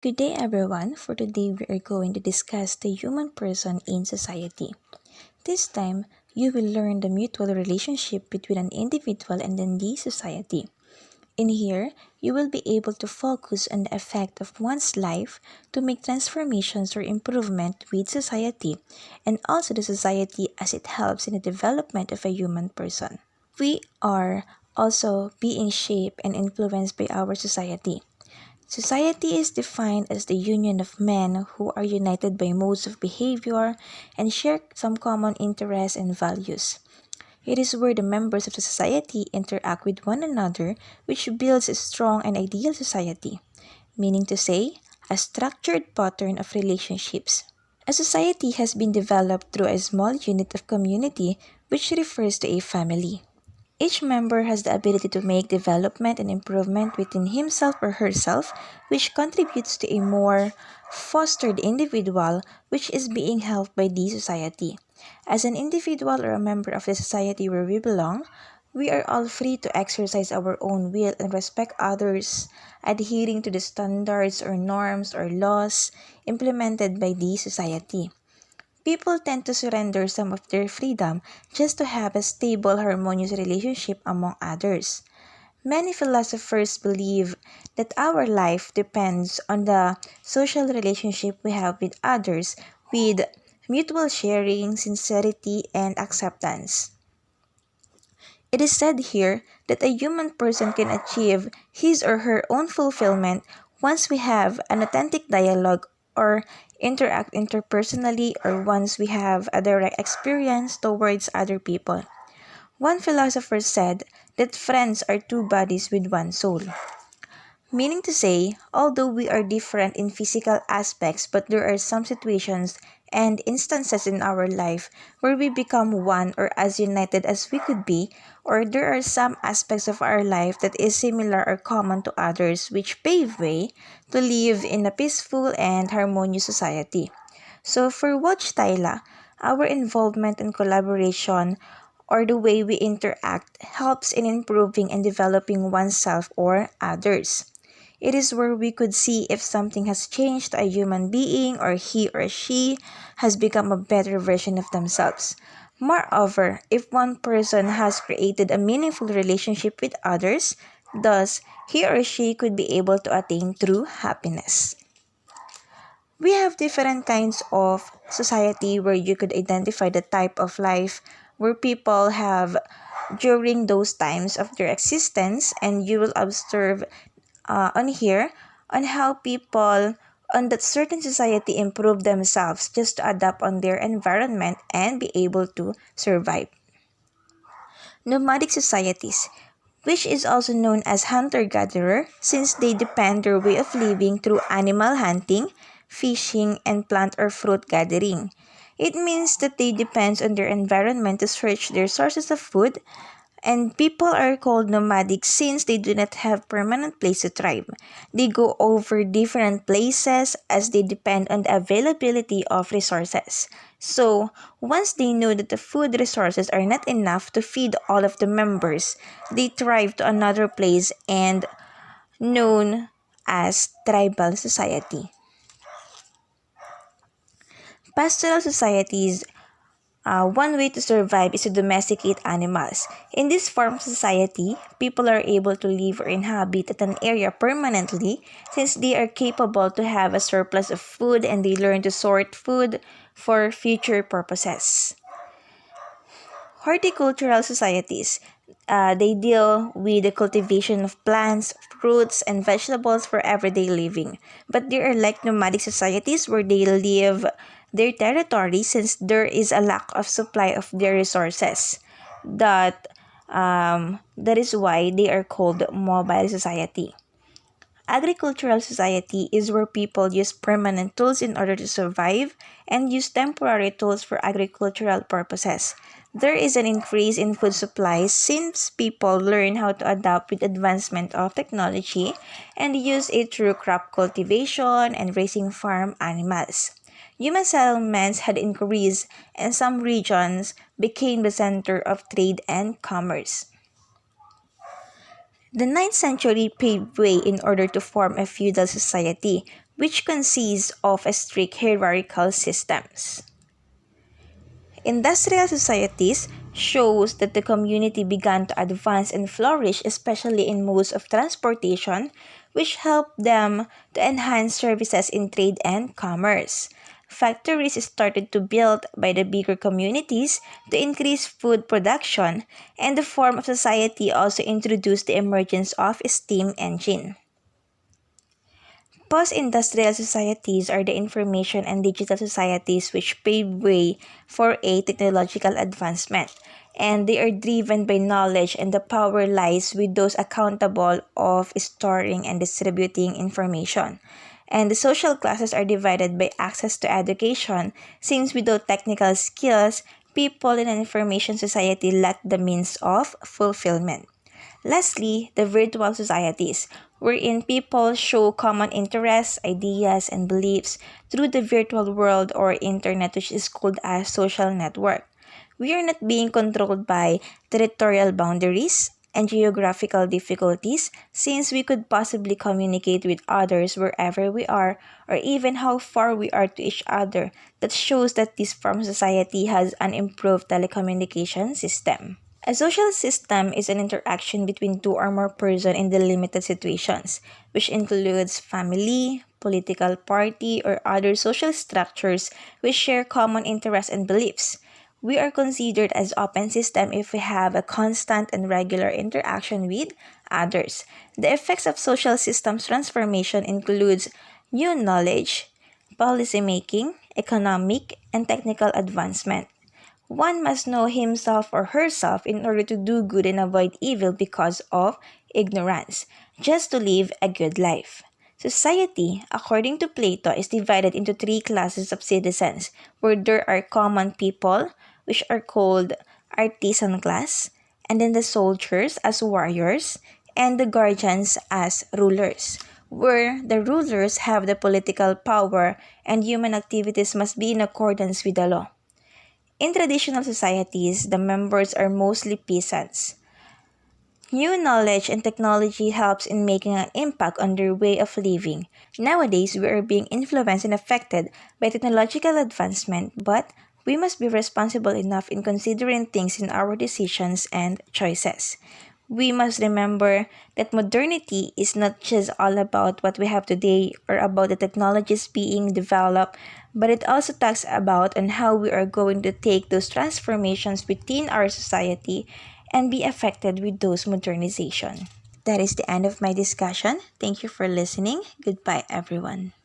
Good day, everyone. For today, we are going to discuss the human person in society. This time, you will learn the mutual relationship between an individual and then the society. In here, you will be able to focus on the effect of one's life to make transformations or improvement with society and also the society as it helps in the development of a human person. We are also being shaped and influenced by our society. Society is defined as the union of men who are united by modes of behavior and share some common interests and values. It is where the members of the society interact with one another, which builds a strong and ideal society, meaning to say, a structured pattern of relationships. A society has been developed through a small unit of community, which refers to a family. Each member has the ability to make development and improvement within himself or herself, which contributes to a more fostered individual which is being helped by the society. As an individual or a member of the society where we belong, we are all free to exercise our own will and respect others, adhering to the standards or norms or laws implemented by the society. People tend to surrender some of their freedom just to have a stable, harmonious relationship among others. Many philosophers believe that our life depends on the social relationship we have with others, with mutual sharing, sincerity, and acceptance. It is said here that a human person can achieve his or her own fulfillment once we have an authentic dialogue or interact interpersonally or once we have a direct experience towards other people. One philosopher said that friends are two bodies with one soul. Meaning to say, although we are different in physical aspects, but there are some situations and instances in our life where we become one or as united as we could be, or there are some aspects of our life that is similar or common to others which pave way to live in a peaceful and harmonious society. So for Watch Tyla, our involvement and collaboration or the way we interact helps in improving and developing oneself or others. It is where we could see if something has changed to a human being or he or she has become a better version of themselves. Moreover, if one person has created a meaningful relationship with others, thus he or she could be able to attain true happiness. We have different kinds of society where you could identify the type of life where people have during those times of their existence, and you will observe on here on how people on that certain society improve themselves just to adapt on their environment and be able to survive. Nomadic societies, which is also known as hunter-gatherer, since they depend their way of living through animal hunting, fishing, and plant or fruit gathering. It means that they depend on their environment to search their sources of food, and people are called nomadic since they do not have permanent place to thrive. They go over different places as they depend on the availability of resources. So, once they know that the food resources are not enough to feed all of the members, they thrive to another place and known as tribal society. Pastoral societies, one way to survive is to domesticate animals. In this form of society, people are able to live or inhabit at an area permanently since they are capable to have a surplus of food and they learn to sort food for future purposes. Horticultural societies. They deal with the cultivation of plants, fruits, and vegetables for everyday living. But there are like nomadic societies where they live their territory since there is a lack of supply of their resources. That is why they are called mobile society. Agricultural society is where people use permanent tools in order to survive and use temporary tools for agricultural purposes. There is an increase in food supplies since people learn how to adapt with advancement of technology and use it through crop cultivation and raising farm animals. Human settlements had increased and some regions became the center of trade and commerce. The ninth century paved way in order to form a feudal society, which consists of a strict hierarchical systems. Industrial societies shows that the community began to advance and flourish, especially in modes of transportation, which helped them to enhance services in trade and commerce. Factories started to build by the bigger communities to increase food production, and the form of society also introduced the emergence of steam engine. Post-industrial societies are the information and digital societies which pave way for a technological advancement, and they are driven by knowledge, and the power lies with those accountable of storing and distributing information. And the social classes are divided by access to education, since without technical skills, people in an information society lack the means of fulfillment. Lastly, the virtual societies, wherein people show common interests, ideas, and beliefs through the virtual world or internet, which is called a social network. We are not being controlled by territorial boundaries and geographical difficulties, since we could possibly communicate with others wherever we are or even how far we are to each other. That shows that this form of society has an improved telecommunication system. A social system is an interaction between two or more persons in delimited situations, which includes family, political party, or other social structures which share common interests and beliefs. We are considered as open system if we have a constant and regular interaction with others. The effects of social systems transformation includes new knowledge, policy making, economic, and technical advancement. One must know himself or herself in order to do good and avoid evil because of ignorance, just to live a good life. Society, according to Plato, is divided into three classes of citizens, where there are common people, which are called artisan class, and then the soldiers as warriors, and the guardians as rulers, where the rulers have the political power and human activities must be in accordance with the law. In traditional societies, the members are mostly peasants. New knowledge and technology helps in making an impact on their way of living. Nowadays, we are being influenced and affected by technological advancement, but we must be responsible enough in considering things in our decisions and choices. We must remember that modernity is not just all about what we have today or about the technologies being developed, but it also talks about on how we are going to take those transformations within our society and be affected with those modernization. That is the end of my discussion. Thank you for listening. Goodbye, everyone.